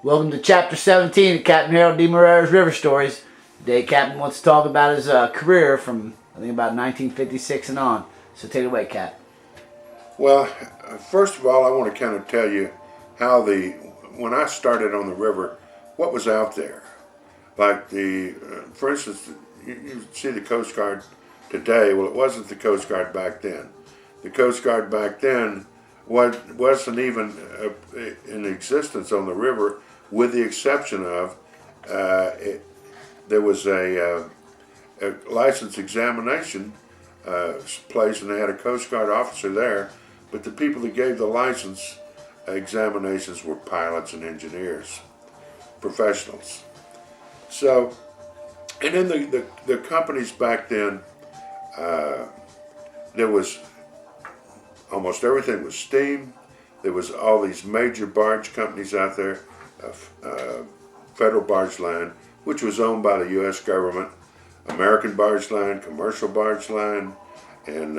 Welcome to Chapter 17 of Captain Harold DeMarrero's River Stories. Today, Captain wants to talk about his career from, I think, about 1956 and on. So take it away, Cap. Well, first of all, I want to kind of tell you how when I started on the river, what was out there. Like for instance, you see the Coast Guard today. Well, it wasn't the Coast Guard back then. The Coast Guard back then wasn't even in existence on the river, with the exception of there was a license examination place, and they had a Coast Guard officer there, but the people that gave the license examinations were pilots and engineers, professionals. So, and then the companies back then, there was almost everything was steam. There was all these major barge companies out there, Federal Barge Line, which was owned by the U.S. government, American Barge Line, Commercial Barge Line, and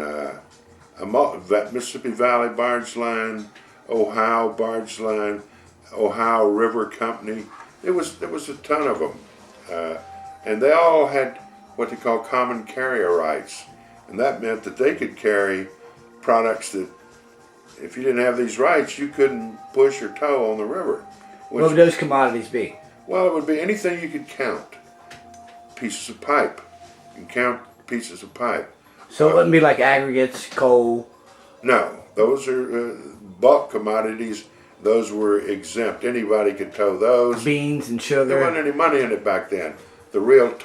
Mississippi Valley Barge Line, Ohio Barge Line, Ohio River Company. There was a ton of them, and they all had what they call common carrier rights, and that meant that they could carry products that, if you didn't have these rights, you couldn't push or tow on the river. What would those commodities be? Well, it would be anything you could count. Pieces of pipe. You can count pieces of pipe. So it wouldn't be like aggregates, coal? No, those are bulk commodities. Those were exempt. Anybody could tow those. Beans and sugar? There wasn't any money in it back then. The real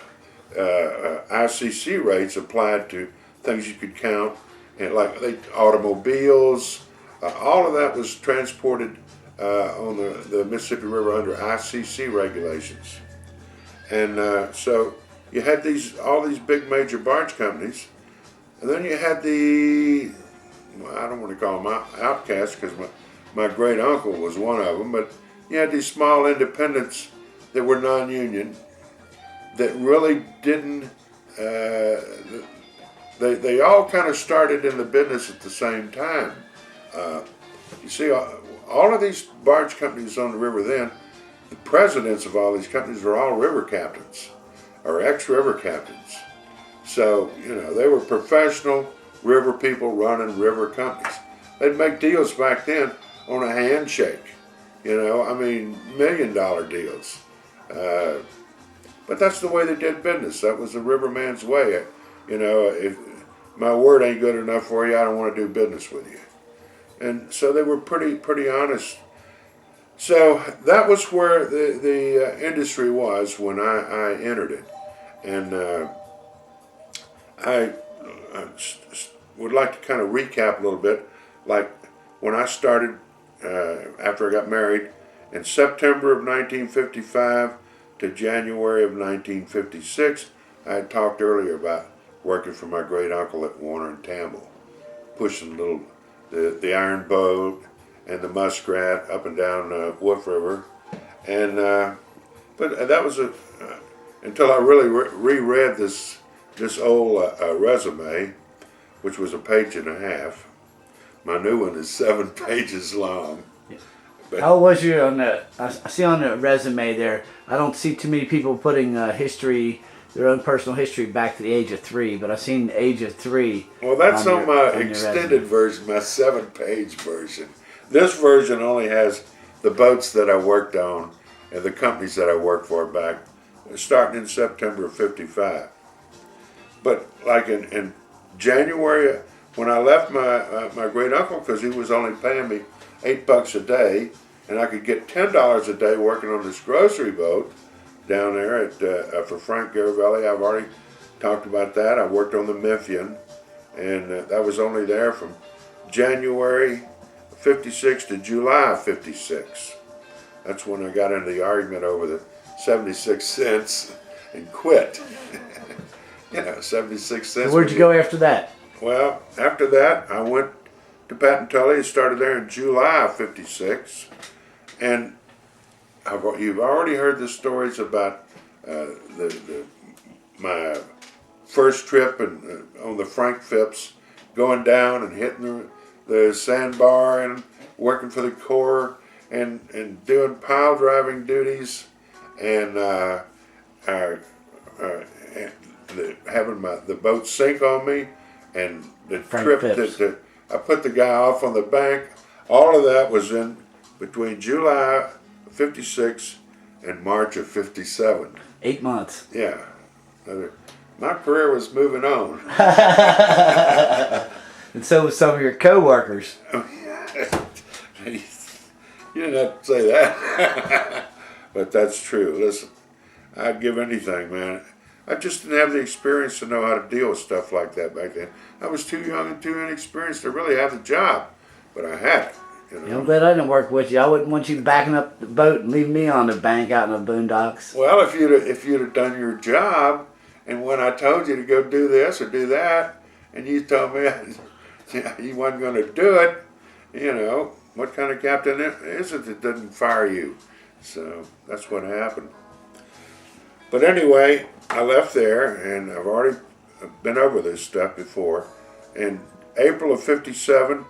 ICC rates applied to things you could count, and like automobiles. All of that was transported on the Mississippi River under ICC regulations. And so you had all these big major barge companies, and then you had I don't want to call them outcasts, because my great uncle was one of them, but you had these small independents that were non-union that really didn't, they all kind of started in the business at the same time. You see, all of these barge companies on the river then, the presidents of all these companies were all river captains or ex-river captains. So, they were professional river people running river companies. They'd make deals back then on a handshake, $1 million deals. But that's the way they did business. That was the riverman's way. If my word ain't good enough for you, I don't want to do business with you. And so they were pretty honest. So that was where the industry was when I entered it. And I would like to kind of recap a little bit. Like when I started, after I got married, in September of 1955 to January of 1956, I had talked earlier about working for my great uncle at Warner and Tamble, pushing the iron boat and the muskrat up and down Wolf River, and but that was until I really reread this old resume, which was a page and a half. My new one is 7 pages long. How was you on the? I see on the resume there, I don't see too many people putting history, their own personal history, back to the age of 3, but I've seen the age of 3. Well, that's on my extended version, my 7-page version. This version only has the boats that I worked on and the companies that I worked for back, starting in September of 55. But like in January, when I left my great uncle, because he was only paying me $8 a day, and I could get $10 a day working on this grocery boat down there for Frank Garavelli. I've already talked about that. I worked on the Memphian, and that was only there from January 56 to July 56. That's when I got into the argument over the 76 cents and quit. 76 cents. Where'd you go after that? Well, after that, I went to Pat and Tully and started there in July of 56. And you've already heard the stories about my first trip on the Frank Phipps, going down and hitting the sandbar and working for the Corps and doing pile driving duties, and having the boat sink on me, and the Frank trip Phipps. that I put the guy off on the bank. All of that was in between July of '56 and March of '57. 8 months. Yeah, my career was moving on. And so was some of your co-workers. You didn't have to say that, but that's true. Listen, I'd give anything, man. I just didn't have the experience to know how to deal with stuff like that back then. I was too young and too inexperienced to really have the job, but I had it. Yeah, I'm glad I didn't work with you. I wouldn't want you backing up the boat and leaving me on the bank out in the boondocks. Well, if you'd have done your job, and when I told you to go do this or do that, and you told me you wasn't going to do it, what kind of captain is it that doesn't fire you? So that's what happened. But anyway, I left there, and I've already been over this stuff before. In April of '57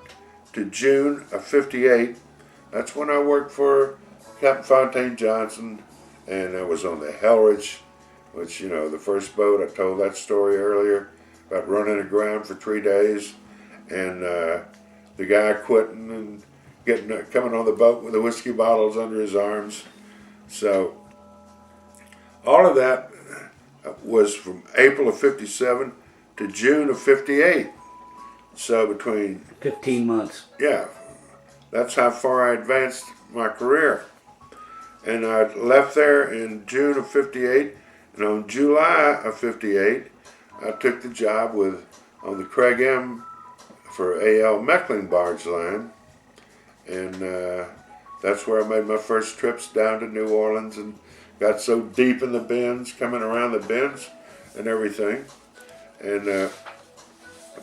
to June of '58, that's when I worked for Captain Fontaine Johnson, and I was on the Hellridge, which, the first boat. I told that story earlier about running aground for 3 days, and the guy quitting and coming on the boat with the whiskey bottles under his arms. So all of that was from April of '57 to June of '58. So between 15 months. Yeah, that's how far I advanced my career. And I left there in June of '58, and on July of '58, I took the job on the Craig M for A.L. Meckling barge line, and that's where I made my first trips down to New Orleans and got so deep in the bends, coming around the bends and everything. And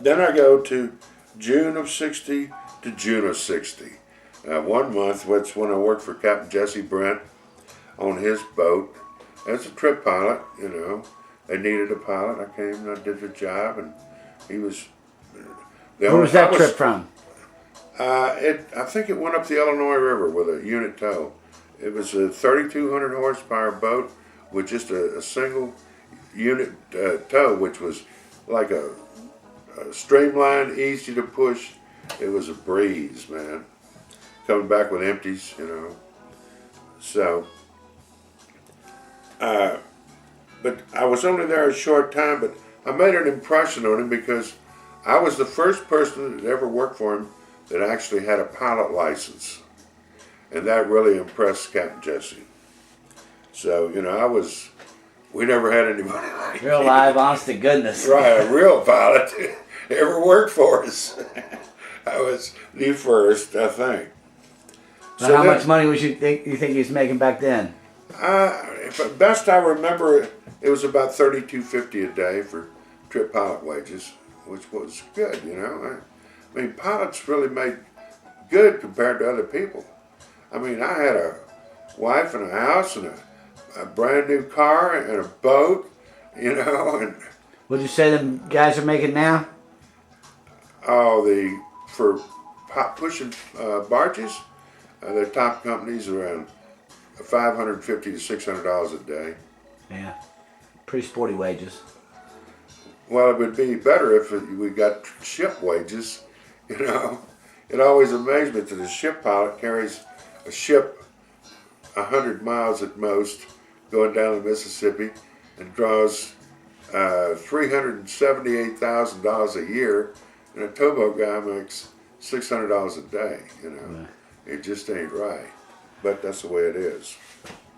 then I go to June of '60 to June of '60. 1 month, that's when I worked for Captain Jesse Brent on his boat as a trip pilot. They needed a pilot. I came and I did the job, and he was. Where was that trip from? I think it went up the Illinois River with a unit tow. It was a 3,200 horsepower boat with just a single unit tow, which was like a streamlined, easy to push. It was a breeze, man. Coming back with empties, So, but I was only there a short time, but I made an impression on him because I was the first person that ever worked for him that actually had a pilot license. And that really impressed Captain Jesse. So, we never had anybody like Real live, honest to goodness. Right, a real pilot ever worked for us. I was the first, I think. So how much money you think he was making back then? Best I remember, it was about $32.50 a day for trip pilot wages, which was good, I mean, pilots really made good compared to other people. I mean, I had a wife and a house and a brand new car and a boat, and What'd you say them guys are making now? for pushing barges, their top companies around $550 to $600 a day. Yeah, pretty sporty wages. Well, it would be better if we got ship wages, It always amazed me that a ship pilot carries a ship 100 miles at most going down the Mississippi and draws $378,000 a year, and a towboat guy makes $600 a day, Right. It just ain't right, but that's the way it is.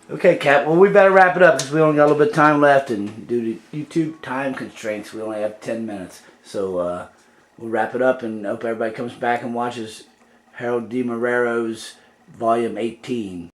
Okay, Cap. Well, we better wrap it up because we only got a little bit of time left, and due to YouTube time constraints, we only have 10 minutes. So we'll wrap it up, and hope everybody comes back and watches Harold DeMarrero's Volume 18.